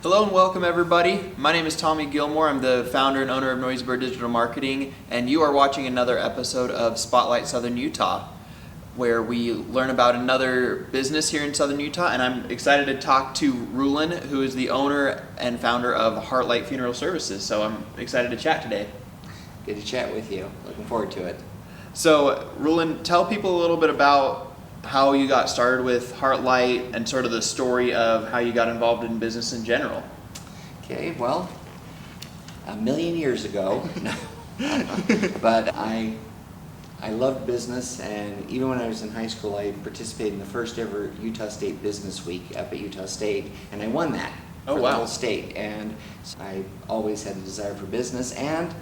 Hello and welcome everybody. My name is Tommy Gilmore. I'm the founder and owner of Noisebird Digital Marketing, and you are watching another episode of Spotlight Southern Utah, where we learn about another business here in Southern Utah, and I'm excited to talk to Rulon, who is the owner and founder of Heartlight Funeral Services. So I'm excited to chat today. Good to chat with you. Looking forward to it. So Rulon, tell people a little bit about how you got started with Heartlight and sort of the story of how you got involved in business in general. Okay, well, a million years ago, but I loved business, and even when I was in high school, I participated in the first ever Utah State Business Week up at Utah State, and I won that for the whole state. And so I always had a desire for business, and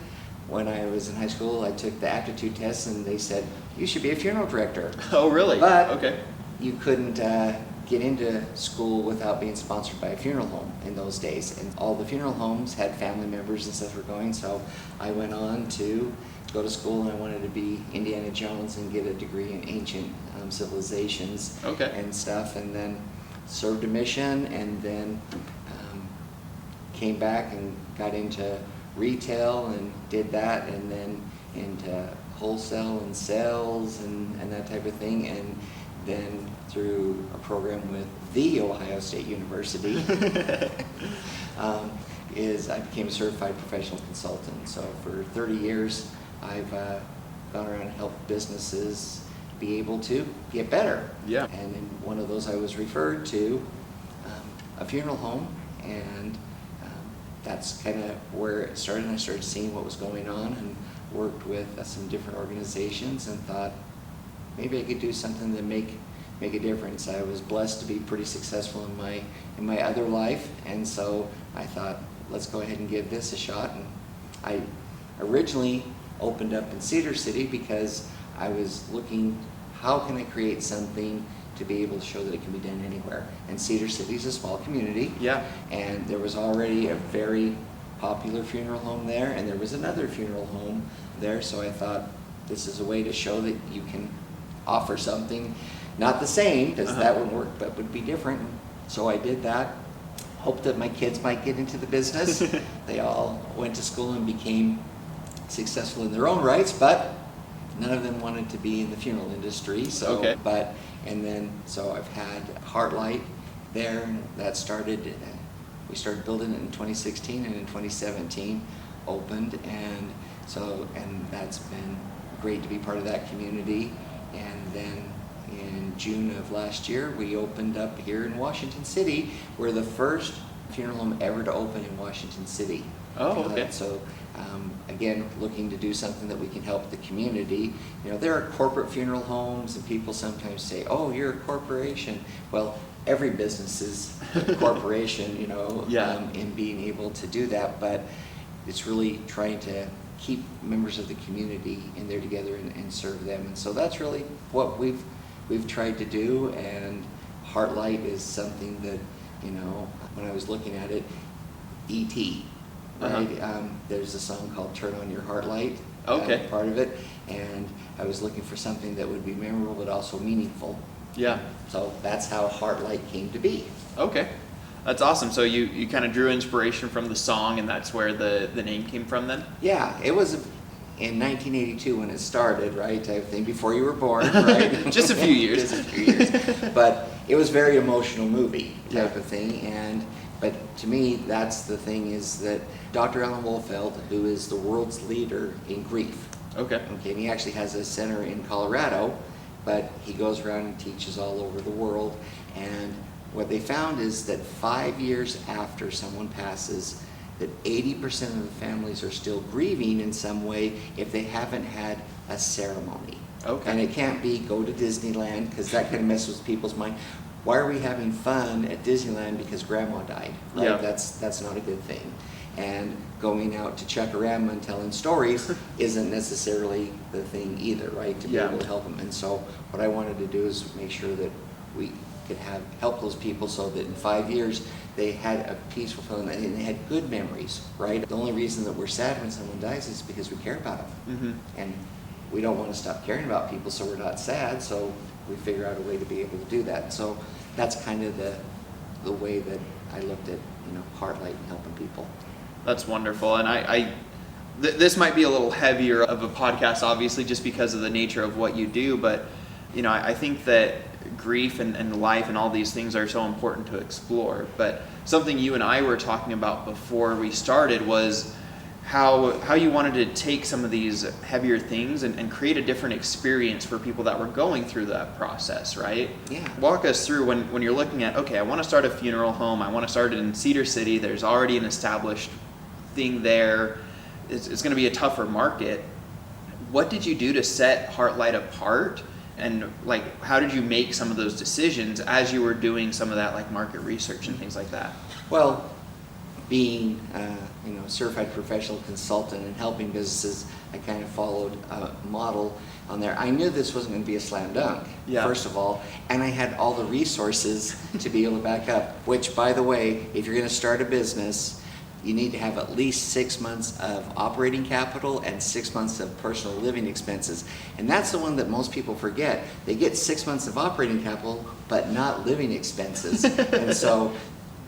when I was in high school, I took the aptitude test, and they said, you should be a funeral director. Oh, really? But okay. You couldn't get into school without being sponsored by a funeral home in those days. And all the funeral homes had family members and stuff were going, so I went on to go to school, and I wanted to be Indiana Jones and get a degree in ancient civilizations and stuff, and then served a mission, and then came back and got into retail and did that, and then into wholesale and sales and that type of thing, and then through a program with the Ohio State University I became a certified professional consultant. So for 30 years I've gone around and helped businesses be able to get better. Yeah. And in one of those I was referred to a funeral home, and that's kind of where it started. I started seeing what was going on and worked with some different organizations and thought maybe I could do something to make a difference. I was blessed to be pretty successful in my other life, and so I thought, let's go ahead and give this a shot. And I originally opened up in Cedar City because I was looking, how can I create something to be able to show that it can be done anywhere. And Cedar City is a small community. Yeah. And there was already a very popular funeral home there, and there was another funeral home there, so I thought this is a way to show that you can offer something, not the same, because that wouldn't work, but would be different. So I did that. Hoped that my kids might get into the business. They all went to school and became successful in their own rights, but none of them wanted to be in the funeral industry. So, so I've had Heartlight there, and that started. We started building it in 2016, and in 2017 opened, and that's been great to be part of that community. And then in June of last year, we opened up here in Washington City. We're the first funeral home ever to open in Washington City. Oh, okay. Again, looking to do something that we can help the community. You know, there are corporate funeral homes, and people sometimes say, "Oh, you're a corporation." Well, every business is a corporation, you know, in being able to do that. But it's really trying to keep members of the community in there together and serve them. And so that's really what we've tried to do. And Heartlight is something that, you know, when I was looking at it, E.T., right? There's a song called "Turn On Your Heartlight." Part of it, and I was looking for something that would be memorable but also meaningful. Yeah. So that's how Heartlight came to be. Okay. That's awesome. So you kind of drew inspiration from the song, and that's where the name came from then? Yeah, it was in 1982 when it started, right? I think before you were born, right? Just a few years. Just a few years. But it was a very emotional movie type of thing. But to me, that's the thing, is that Dr. Alan Wolfeld, who is the world's leader in grief. Okay, and he actually has a center in Colorado, but he goes around and teaches all over the world. And what they found is that 5 years after someone passes, that 80% of the families are still grieving in some way if they haven't had a ceremony. Okay. And it can't be go to Disneyland, because that kind of messes with people's mind. Why are we having fun at Disneyland because grandma died? Right? Yeah. That's not a good thing. And going out to Chuckarama and telling stories isn't necessarily the thing either, right? To be able to help them. And so what I wanted to do is make sure that we could help those people so that in 5 years they had a peaceful feeling and they had good memories, right? The only reason that we're sad when someone dies is because we care about them. Mm-hmm. And we don't want to stop caring about people, so we're not sad, so we figure out a way to be able to do that. So that's kind of the way that I looked at Heartlight and helping people. That's wonderful. And this might be a little heavier of a podcast, obviously, just because of the nature of what you do. But, I think that grief and life and all these things are so important to explore. But something you and I were talking about before we started was how you wanted to take some of these heavier things and create a different experience for people that were going through that process, right? Yeah. Walk us through when you're looking at, okay, I want to start a funeral home. I want to start it in Cedar City. There's already an established thing there. It's going to be a tougher market. What did you do to set Heartlight apart? And how did you make some of those decisions as you were doing some of that market research and things like that? Well, being a certified professional consultant and helping businesses, I kind of followed a model on there. I knew this wasn't going to be a slam dunk, first of all, and I had all the resources to be able to back up, which, by the way, if you're going to start a business, you need to have at least 6 months of operating capital and 6 months of personal living expenses. And that's the one that most people forget. They get 6 months of operating capital, but not living expenses. And so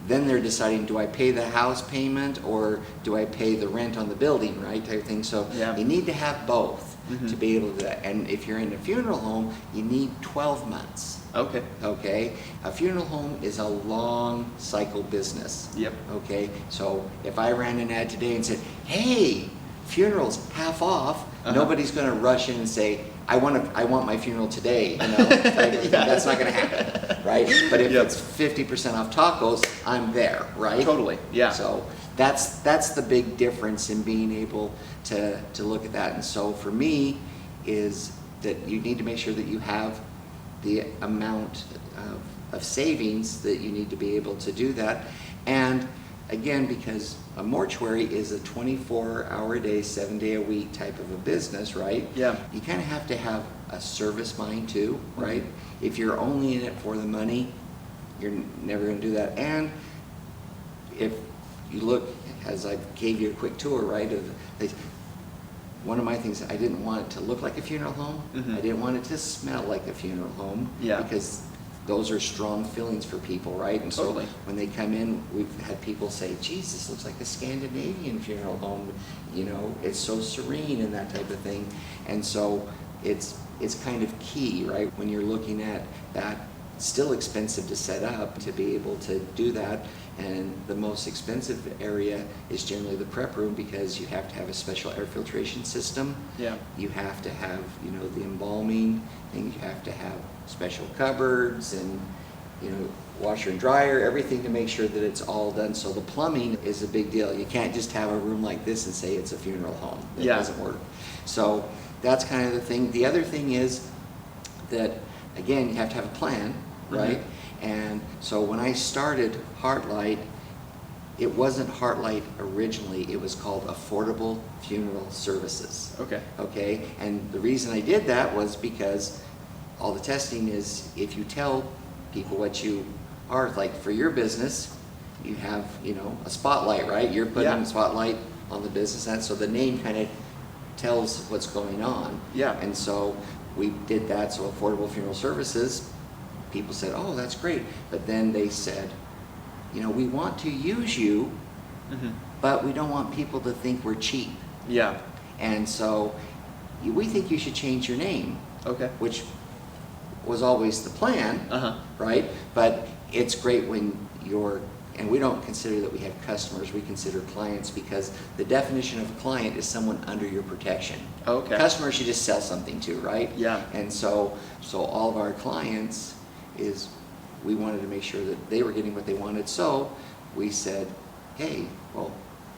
then they're deciding, do I pay the house payment or do I pay the rent on the building, right, type of thing. So you need to have both to be able to do that. And if you're in a funeral home, you need 12 months. Okay. A funeral home is a long cycle business. Okay. So if I ran an ad today and said, hey, funerals half off, nobody's going to rush in and say, I want my funeral today. That's not going to happen, right? But if it's 50% off tacos, I'm there, right? Totally. Yeah. So that's the big difference in being able to look at that. And so for me is that you need to make sure that you have the amount of savings that you need to be able to do that. And again, because a mortuary is a 24-hour a day, 7-day a week type of a business, right? Yeah. You kind of have to have a service mind too, right? If you're only in it for the money, you're never going to do that. And if you look, as I gave you a quick tour, right, one of my things, I didn't want it to look like a funeral home. I didn't want it to smell like a funeral home. Because those are strong feelings for people, right? And so when they come in, we've had people say, geez, this looks like a Scandinavian funeral home. It's so serene and that type of thing. And so it's kind of key, right? When you're looking at that, still expensive to set up to be able to do that. And the most expensive area is generally the prep room because you have to have a special air filtration system. You have to have, the embalming, and you have to have special cupboards and, washer and dryer, everything to make sure that it's all done. So the plumbing is a big deal. You can't just have a room like this and say it's a funeral home. It doesn't work. So that's kind of the thing. The other thing is that, again, you have to have a plan, right? And so when I started Heartlight, it wasn't Heartlight originally. It was called Affordable Funeral Services. Okay. And the reason I did that was because all the testing is, if you tell people what you are, like for your business, you have, a spotlight, right? You're putting a spotlight on the business, and so the name kind of tells what's going on. And so we did that. So Affordable Funeral Services, people said, oh, that's great. But then they said, we want to use you, but we don't want people to think we're cheap. And so we think you should change your name. Which was always the plan, right? But it's great when and we don't consider that we have customers, we consider clients, because the definition of a client is someone under your protection. Customers you just sell something to, right? And so all of our clients is, we wanted to make sure that they were getting what they wanted. So we said, hey, well,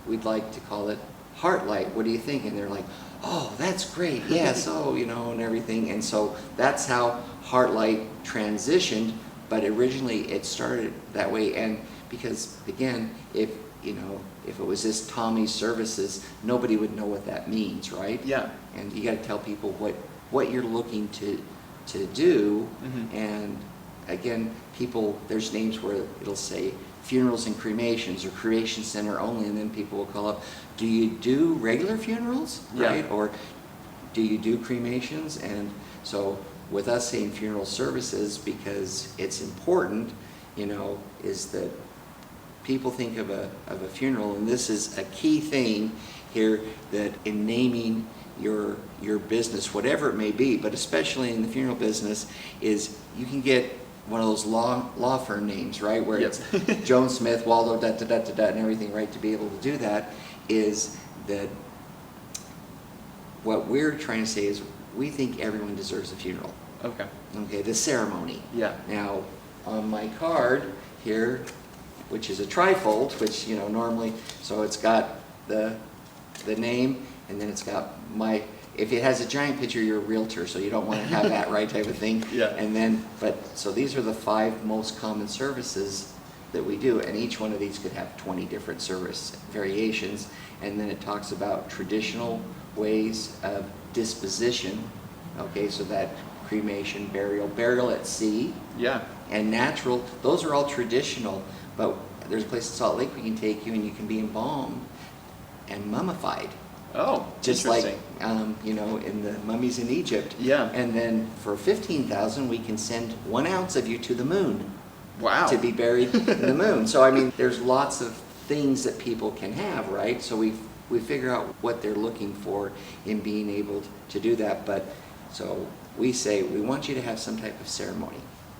we'd like to call it Heartlight. What do you think? And they're like, oh, that's great. Yes. And everything. And so that's how Heartlight transitioned. But originally it started that way. And because, again, if it was just Tommy's Services, nobody would know what that means, right? And you got to tell people what you're looking to do. And again, there's names where it'll say funerals and cremations or cremation center only, and then people will call up, do you do regular funerals, right? Or do you do cremations? And so with us saying funeral services, because it's important, is that people think of a funeral, and this is a key thing here, that in naming your business, whatever it may be, but especially in the funeral business, is you can get one of those law firm names, right? Where it's Jones Smith, Waldo, and everything, right? To be able to do that is that what we're trying to say is we think everyone deserves a funeral. Okay. Okay, the ceremony. Yeah. Now, on my card here, which is a trifold, which, you know, normally, so it's got the name, and then it's got my, if it has a giant picture, you're a realtor, so you don't want to have that, right, type of thing. Yeah. And then, so these are the 5 most common services that we do, and each one of these could have 20 different service variations. And then it talks about traditional ways of disposition, okay, so that cremation, burial at sea, Yeah. and natural, those are all traditional, but there's a place in Salt Lake we can take you and you can be embalmed and mummified. Oh, Just like, interesting. you know, in the mummies in Egypt. Yeah. And then for $15,000, we can send 1 ounce of you to the moon. Wow. To be buried in the moon. So, I mean, there's lots of things that people can have, right? So we figure out what they're looking for in being able to do that. But, so we say, we want you to have some type of ceremony.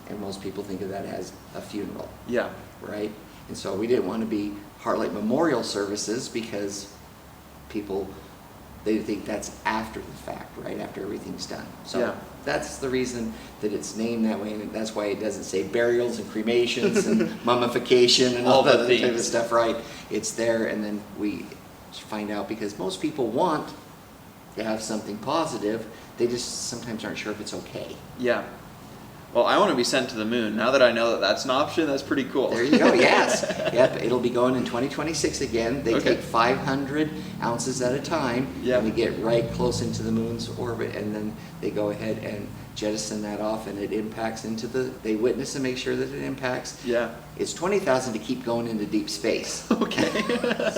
And most people think of that as a funeral. Yeah. Right? And so we didn't want to be Heartlight Memorial Services because people, they think that's after the fact, right? After everything's done. So Yeah. that's the reason that it's named that way, and that's why it doesn't say burials and cremations and mummification and all that other type of stuff, right? It's there, and then we find out, because most people want to have something positive, they just sometimes aren't sure if it's okay. Yeah. Well, I want to be sent to the moon. Now that I know that that's an option, that's pretty cool. There you go, yes. Yep, it'll be going in 2026 again. They Okay. take 500 ounces at a time, Yep. and they get right close into the moon's orbit, and then they go ahead and jettison that off, and it impacts into they witness and make sure that it impacts. Yeah. It's 20,000 to keep going into deep space. Okay.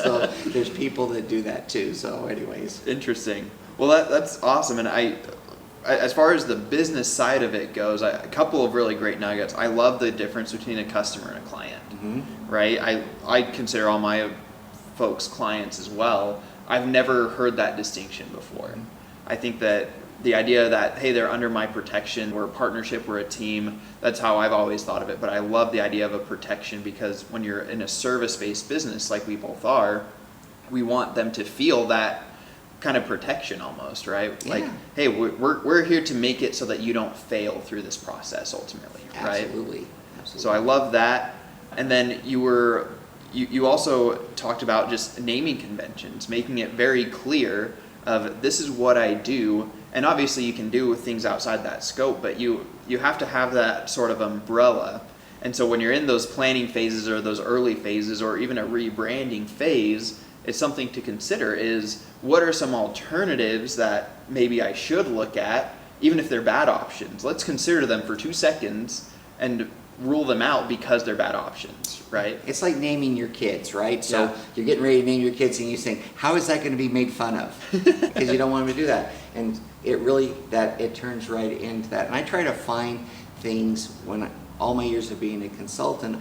So there's people that do that too, so anyways. Interesting. Well, that's awesome. And as far as the business side of it goes, a couple of really great nuggets. I love the difference between a customer and a client, right? I consider all my folks clients as well. I've never heard that distinction before. I think that the idea that, hey, they're under my protection, we're a partnership, we're a team, that's how I've always thought of it. But I love the idea of a protection, because when you're in a service-based business like we both are, we want them to feel that kind of protection almost, right? Yeah. Like, hey, we're here to make it so that you don't fail through this process ultimately, right? Absolutely. So I love that. And then you also talked about just naming conventions, making it very clear of this is what I do. And obviously you can do things outside that scope, but you have to have that sort of umbrella. And so when you're in those planning phases or those early phases or even a rebranding phase, it's something to consider is what are some alternatives that maybe I should look at, even if they're bad options. Let's consider them for 2 seconds and rule them out because they're bad options, right? It's like naming your kids, right? So Yeah. you're getting ready to name your kids and you think, how is that going to be made fun of? Because you don't want them to do that. And it really, it turns right into that. And I try to find things all my years of being a consultant,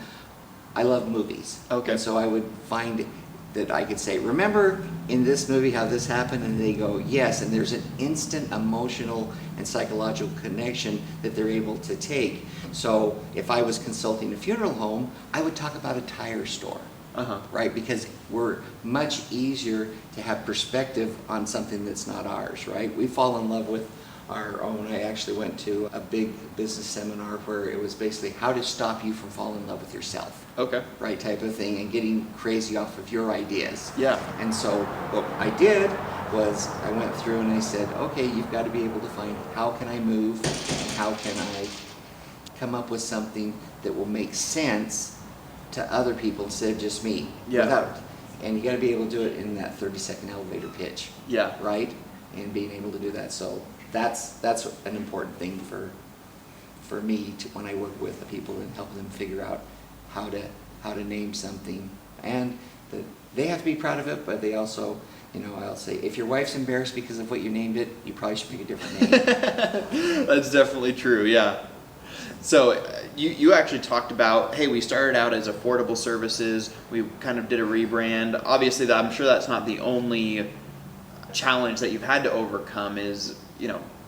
I love movies. Okay. And so I would find that I could say, remember in this movie how this happened? And they go, yes. And there's an instant emotional and psychological connection that they're able to take. So if I was consulting a funeral home, I would talk about a tire store. Right? Because we're much easier to have perspective on something that's not ours, right? We fall in love with our own. I actually went to a big business seminar where it was basically how to stop you from falling in love with yourself. Okay. Right, type of thing, and getting crazy off of your ideas. Yeah. And so what I did was I went through and I said, okay, you've got to be able to find how can I move and how can I come up with something that will make sense to other people instead of just me. Yeah. And you got to be able to do it in that 30-second elevator pitch. Yeah. Right? And being able to do that. So that's an important thing for me when I work with the people and help them figure out how to name something. And they have to be proud of it, but they also, I'll say, if your wife's embarrassed because of what you named it, you probably should pick a different name. That's definitely true, yeah. So you actually talked about, hey, we started out as affordable services. We kind of did a rebrand. Obviously, I'm sure that's not the only challenge that you've had to overcome is,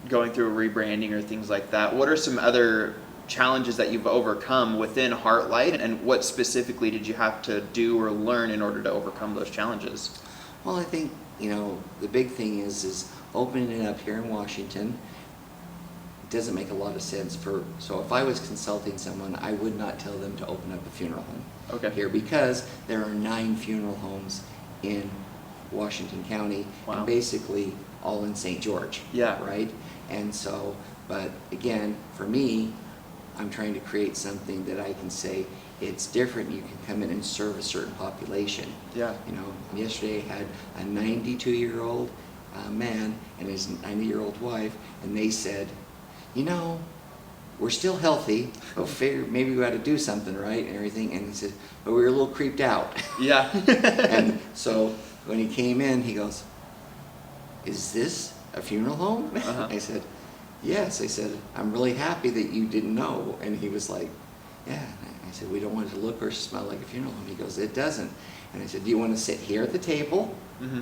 going through a rebranding or things like that. What are some other challenges that you've overcome within Heartlight, and what specifically did you have to do or learn in order to overcome those challenges? Well, I think, the big thing is opening it up here in Washington doesn't make a lot of sense so if I was consulting someone, I would not tell them to open up a funeral home here, because there are 9 funeral homes in Washington County. Wow. And basically all in St. George. Yeah. Right? And so, but again, for me, I'm trying to create something that I can say it's different. You can come in and serve a certain population. Yeah. Yesterday I had a 92-year-old man and his 90-year-old wife, and they said, we're still healthy, but figured maybe we ought to do something, right, and everything. And he said, but we were a little creeped out. Yeah. And so when he came in, he goes, is this a funeral home? Uh-huh. I said, yes. I said, I'm really happy that you didn't know. And he was like, yeah. I said, we don't want it to look or smell like a funeral home. He goes, it doesn't. And I said, do you want to sit here at the table? Mm-hmm.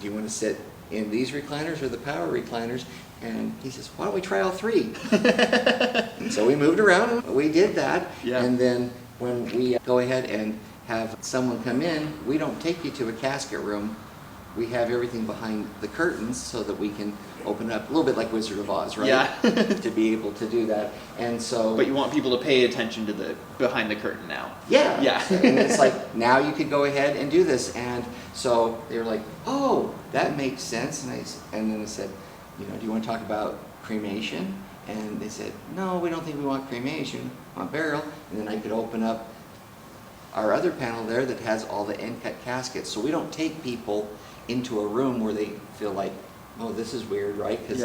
Do you want to sit in these recliners or the power recliners? And he says, why don't we try all 3? And so we moved around and we did that. Yeah. And then when we go ahead and have someone come in, we don't take you to a casket room. We have everything behind the curtains so that we can open up a little bit like Wizard of Oz, right? Yeah. To be able to do that. And so. But you want people to pay attention to the behind the curtain now. Yeah. Yeah. And it's like, now you could go ahead and do this. And so they were like, oh, that makes sense. And then I said, do you want to talk about cremation? And they said, no, we don't think we want cremation, we want burial. And then I could open up our other panel there that has all the end cut caskets. So we don't take people into a room where they feel like, oh, this is weird, right? Because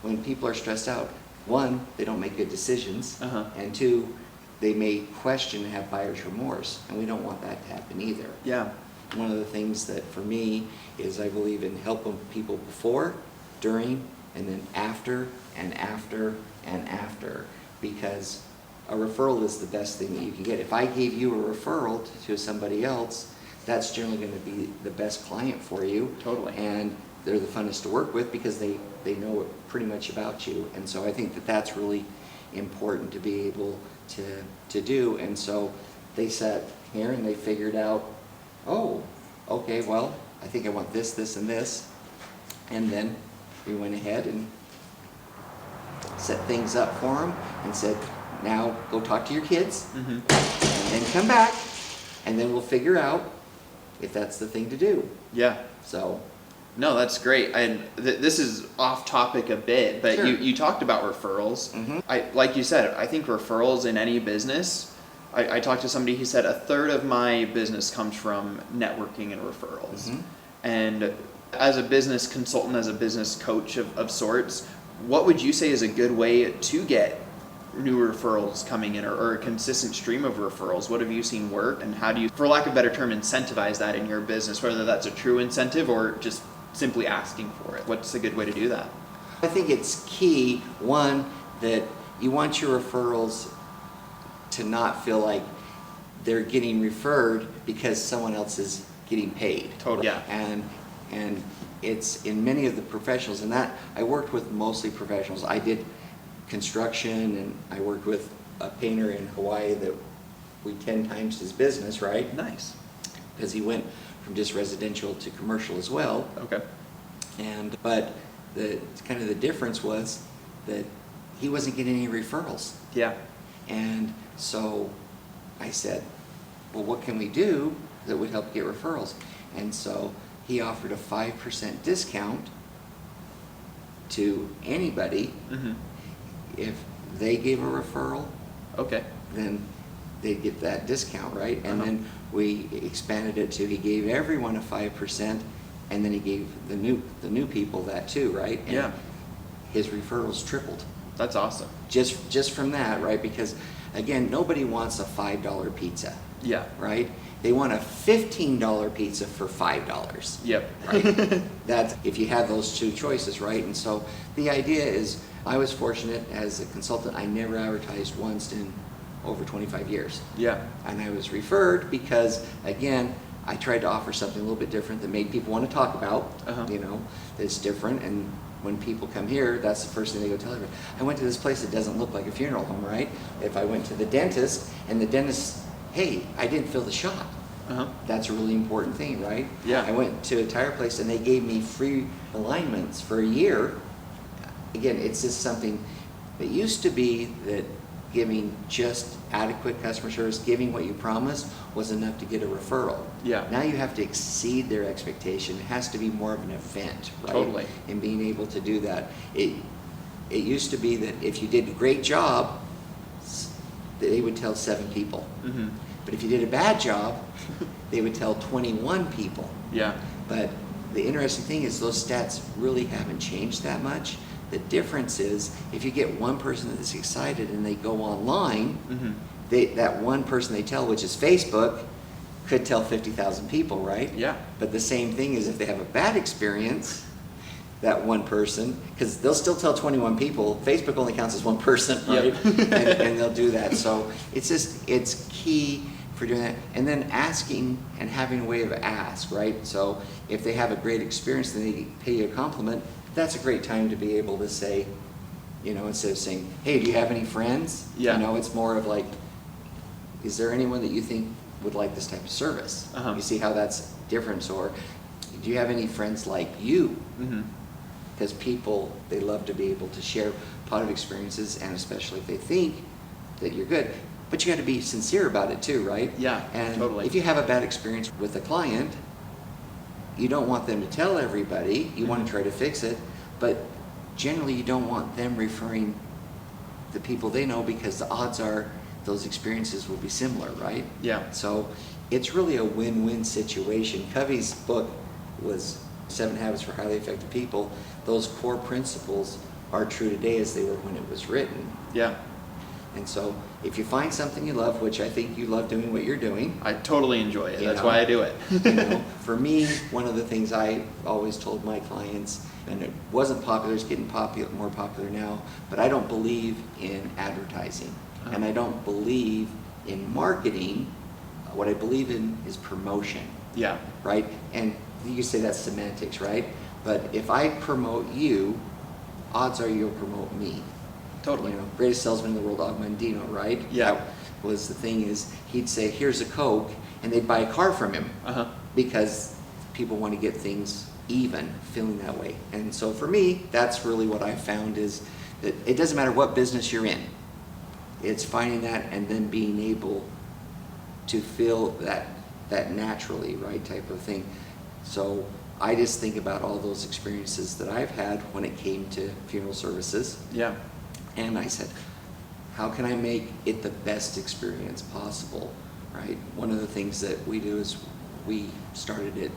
when people are stressed out, 1, they don't make good decisions, and 2, they may question and have buyer's remorse, and we don't want that to happen either. Yeah. One of the things that for me is I believe in helping people before, during, and then after, and after, and after, because a referral is the best thing that you can get. If I gave you a referral to somebody else, that's generally going to be the best client for you. Totally. And they're the funnest to work with because they know pretty much about you. And so I think that that's really important to be able to do. And so they sat here and they figured out, oh, okay, well, I think I want this, this, and this. And then we went ahead and set things up for them and said, now go talk to your kids, and then come back, and then we'll figure out if that's the thing to do. Yeah. So. No, that's great. And this is off topic a bit, but Sure. you talked about referrals. Like you said, I think referrals in any business, I talked to somebody, he said 1/3 of my business comes from networking and referrals. And as a business consultant, as a business coach of sorts, what would you say is a good way to get new referrals coming in, or a consistent stream of referrals? What have you seen work, and how do you, for lack of a better term, incentivize that in your business, whether that's a true incentive or just simply asking for it? What's a good way to do that? I think it's key, 1, that you want your referrals to not feel like they're getting referred because someone else is getting paid. Totally. Yeah. And it's in many of the professionals, and that I worked with mostly professionals. I did construction, and I worked with a painter in Hawaii that we 10 times his business, right? Nice. Because he went from just residential to commercial as well. Okay. But the kind of the difference was that he wasn't getting any referrals. Yeah. And so I said, well, what can we do that would help get referrals? And so he offered a 5% discount to anybody if they gave a referral. Okay. Then they'd get that discount, right? And then we expanded it to, he gave everyone a 5%, and then he gave the new people that too, right? And Yeah. his referrals tripled. That's awesome. Just from that, right? Because again, nobody wants a $5 pizza. Yeah. Right? They want a $15 pizza for $5. Yep. Right? That's if you have those two choices, right? And so the idea is, I was fortunate as a consultant, I never advertised once in over 25 years. Yeah. And I was referred because, again, I tried to offer something a little bit different that made people want to talk about, that's different. And when people come here, that's the first thing they go tell everybody. I went to this place that doesn't look like a funeral home, right? If I went to the dentist and the dentist, hey, I didn't fill the shot. That's a really important thing, right? Yeah. I went to a tire place and they gave me free alignments for a year. Again, it's just something that used to be that giving just adequate customer service, giving what you promised, was enough to get a referral. Yeah. Now you have to exceed their expectation. It has to be more of an event, right? Totally. And being able to do that. It used to be that if you did a great job, they would tell 7 people. But if you did a bad job, they would tell 21 people. Yeah. But the interesting thing is those stats really haven't changed that much. The difference is if you get one person that's excited and they go online, that one person they tell, which is Facebook, could tell 50,000 people, right? Yeah. But the same thing is if they have a bad experience, that one person, because they'll still tell 21 people, Facebook only counts as one person, right? Yep. and they'll do that. So it's key for doing that. And then asking and having a way of ask, right? So if they have a great experience and they pay you a compliment, that's a great time to be able to say, instead of saying, hey, do you have any friends? Yeah. It's more of like, is there anyone that you think would like this type of service? You see how that's different? Or do you have any friends like you? Because people, they love to be able to share positive experiences, and especially if they think that you're good. But you got to be sincere about it too, right? Yeah, and totally. If you have a bad experience with a client, you don't want them to tell everybody. You want to try to fix it, but generally you don't want them referring the people they know, because the odds are those experiences will be similar, right? Yeah. So it's really a win-win situation. Covey's book was 7 Habits for Highly Effective People. Those core principles are true today as they were when it was written. Yeah. And so if you find something you love, which I think you love doing what you're doing. I totally enjoy it. That's why I do it. For me, one of the things I always told my clients, and it wasn't popular, it's getting more popular now, but I don't believe in advertising. And I don't believe in marketing. What I believe in is promotion. Yeah. Right? And you can say that's semantics, right? But if I promote you, odds are you'll promote me. Totally. Greatest salesman in the world, Og Mandino, right? Yeah. That was the thing is, he'd say, here's a Coke, and they'd buy a car from him. Because people want to get things even, feeling that way. And so for me, that's really what I found is that it doesn't matter what business you're in. It's finding that and then being able to feel that naturally, right, type of thing. So I just think about all those experiences that I've had when it came to funeral services. Yeah. And I said, how can I make it the best experience possible, right? One of the things that we do is we started it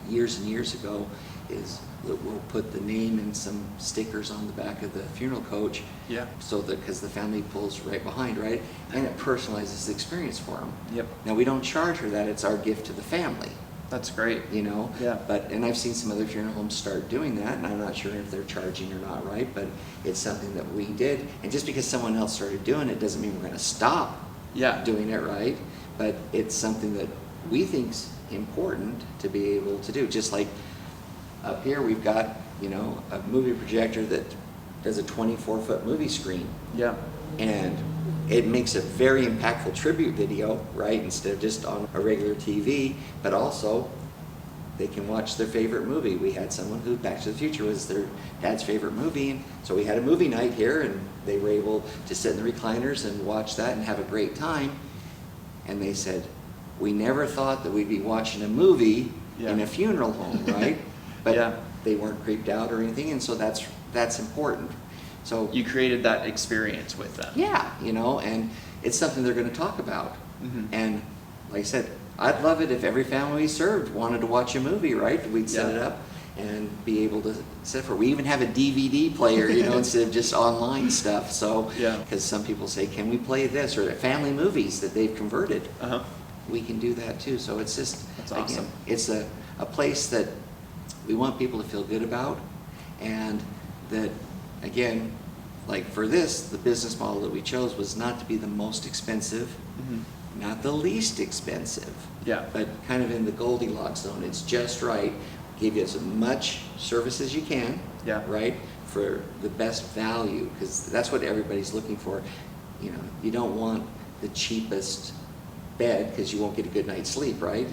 years and years ago is that we'll put the name and some stickers on the back of the funeral coach. Yeah. So that, because the family pulls right behind, right? And it personalizes the experience for them. Yep. Now we don't charge for that, it's our gift to the family. That's great. Yeah. And I've seen some other funeral homes start doing that, and I'm not sure if they're charging or not, right? But it's something that we did. And just because someone else started doing it doesn't mean we're going to stop doing it, right? But it's something that we think's important to be able to do. Just like up here, we've got, a movie projector that does a 24-foot movie screen. Yeah. And it makes a very impactful tribute video, right, instead of just on a regular TV, but also they can watch their favorite movie. We had someone who Back to the Future was their dad's favorite movie, and so we had a movie night here, and they were able to sit in the recliners and watch that and have a great time. And they said, we never thought that we'd be watching a movie in a funeral home, right? But they weren't creeped out or anything, and so that's important. So you created that experience with them. Yeah, and it's something they're going to talk about. And like I said, I'd love it if every family we served wanted to watch a movie, right? We'd set it up. and be able to set for. We even have a DVD player, instead of just online stuff. So, because some people say, can we play this, or family movies that they've converted? We can do that too. So it's just, that's awesome. Again, it's a place that we want people to feel good about, and that, again, like for this, the business model that we chose was not to be the most expensive, not the least expensive, but kind of in the Goldilocks zone. It's just right. Give you as much service as you can, right, for the best value, because that's what everybody's looking for. You don't want the cheapest bed because you won't get a good night's sleep, right?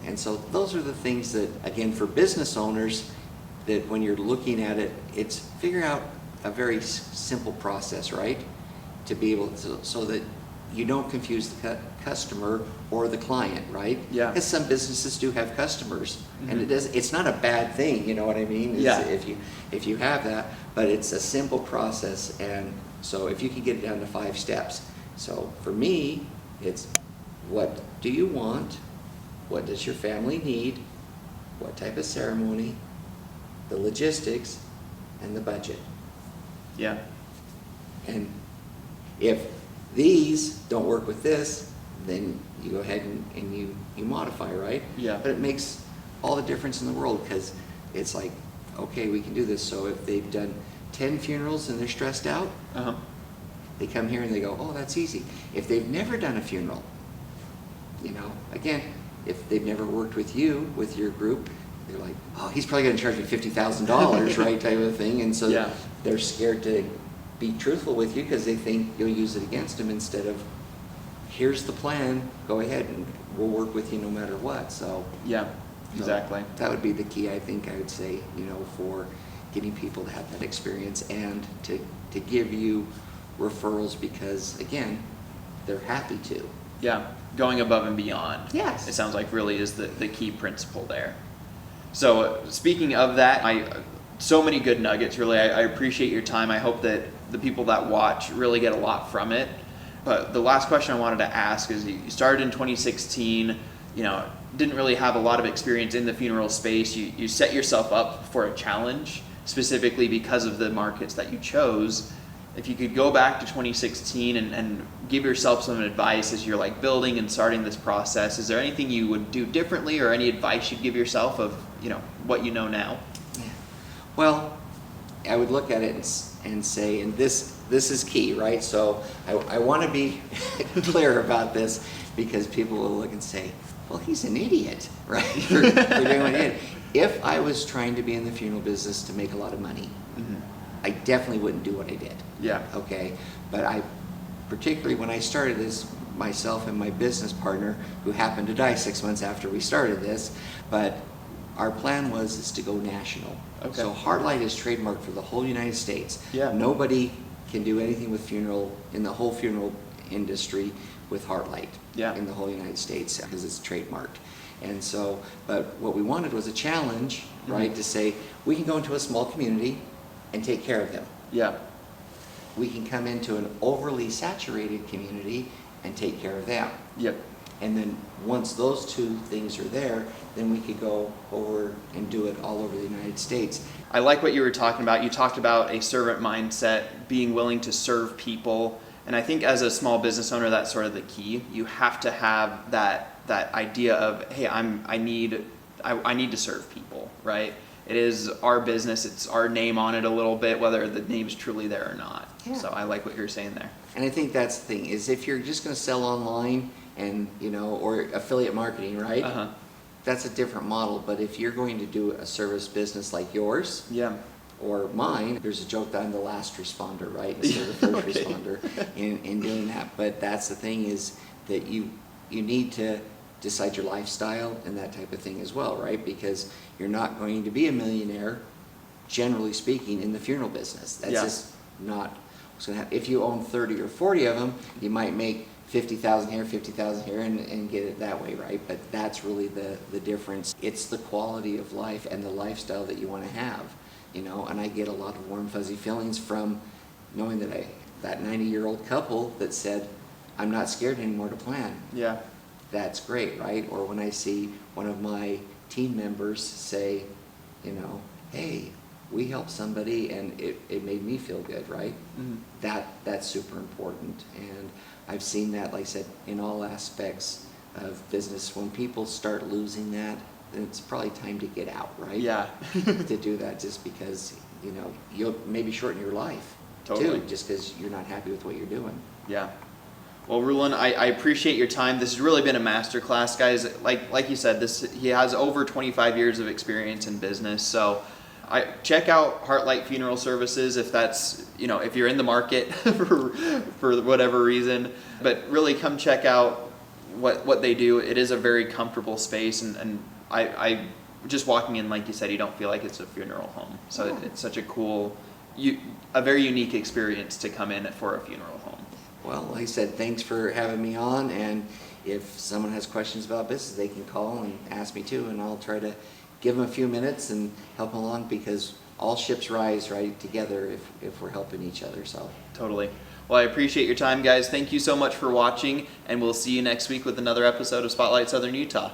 And so those are the things that, again, for business owners, that when you're looking at it, it's figure out a very simple process, right, to be able to, so that you don't confuse the customer or the client, right? Because some businesses do have customers, and it's not a bad thing, you know what I mean? If you have that, but it's a simple process, and so if you can get it down to 5 steps. So for me, it's what do you want? What does your family need? What type of ceremony? The logistics, and the budget. And if these don't work with this, then you go ahead and you modify, right? But it makes all the difference in the world, because it's like, okay, we can do this. So if they've done 10 funerals and they're stressed out, they come here and they go, oh, that's easy. If they've never done a funeral, again, if they've never worked with you, with your group, they're like, oh, he's probably going to charge me $50,000, right, type of thing. And so they're scared to be truthful with you because they think you'll use it against them, instead of, here's the plan, go ahead and we'll work with you no matter what. So exactly. That would be the key, I think, I would say, for getting people to have that experience and to give you referrals, because, again, they're happy to. Going above and beyond. Yes. It sounds like really is the key principle there. So speaking of that, so many good nuggets, really. I appreciate your time. I hope that the people that watch really get a lot from it. But the last question I wanted to ask is, you started in 2016, didn't really have a lot of experience in the funeral space. You set yourself up for a challenge, specifically because of the markets that you chose. If you could go back to 2016 and give yourself some advice as you're like building and starting this process, is there anything you would do differently, or any advice you'd give yourself of, what you know now? Well, I would look at it and say, and this is key, right? So I want to be clear about this, because people will look and say, well, he's an idiot, right? for doing what he did. If I was trying to be in the funeral business to make a lot of money, I definitely wouldn't do what I did. Okay. But particularly when I started this, myself and my business partner, who happened to die 6 months after we started this, but our plan is to go national. So Heartlight is trademarked for the whole United States. Nobody can do anything with funeral, in the whole funeral industry, with Heartlight in the whole United States, because it's trademarked. And so, but what we wanted was a challenge, right, to say, we can go into a small community and take care of them. We can come into an overly saturated community and take care of them. And then once those two things are there, then we could go over and do it all over the United States. I like what you were talking about. You talked about a servant mindset, being willing to serve people. And I think as a small business owner, that's sort of the key. You have to have that idea of, hey, I need to serve people, right? It is our business. It's our name on it a little bit, whether the name's truly there or not. So I like what you're saying there. And I think that's the thing, is if you're just going to sell online and, or affiliate marketing, right? That's a different model. But if you're going to do a service business like yours, or mine, there's a joke that I'm the last responder, right? Instead of the first responder in doing that. But that's the thing, is that you need to decide your lifestyle and that type of thing as well, right? Because you're not going to be a millionaire, generally speaking, in the funeral business. That's just not what's going to happen. If you own 30 or 40 of them, you might make 50,000 here, 50,000 here, and get it that way, right? But that's really the difference. It's the quality of life and the lifestyle that you want to have, and I get a lot of warm, fuzzy feelings from knowing that 90-year-old couple that said, I'm not scared anymore to plan. That's great, right? Or when I see one of my team members say, you know, hey, we helped somebody and it made me feel good, right? That's super important. And I've seen that, like I said, in all aspects of business. When people start losing that, then it's probably time to get out, right? Yeah. To do that, just because, you know, you'll maybe shorten your life Totally. too, just because you're not happy with what you're doing. Yeah. Well, Rulon, I appreciate your time. This has really been a masterclass, guys. Like you said, he has over 25 years of experience in business. So check out Heartlight Funeral Services if that's, you know, if you're in the market for whatever reason. But really come check out what they do. It is a very comfortable space, and I just walking in, like you said, you don't feel like it's a funeral home. So it's such a cool, a very unique experience to come in for a funeral home. Well, like I said, thanks for having me on, and if someone has questions about business, they can call and ask me too, and I'll try to give them a few minutes and help them along, because all ships rise right together if we're helping each other. So Totally. Well, I appreciate your time, guys. Thank you so much for watching, and we'll see you next week with another episode of Spotlight Southern Utah.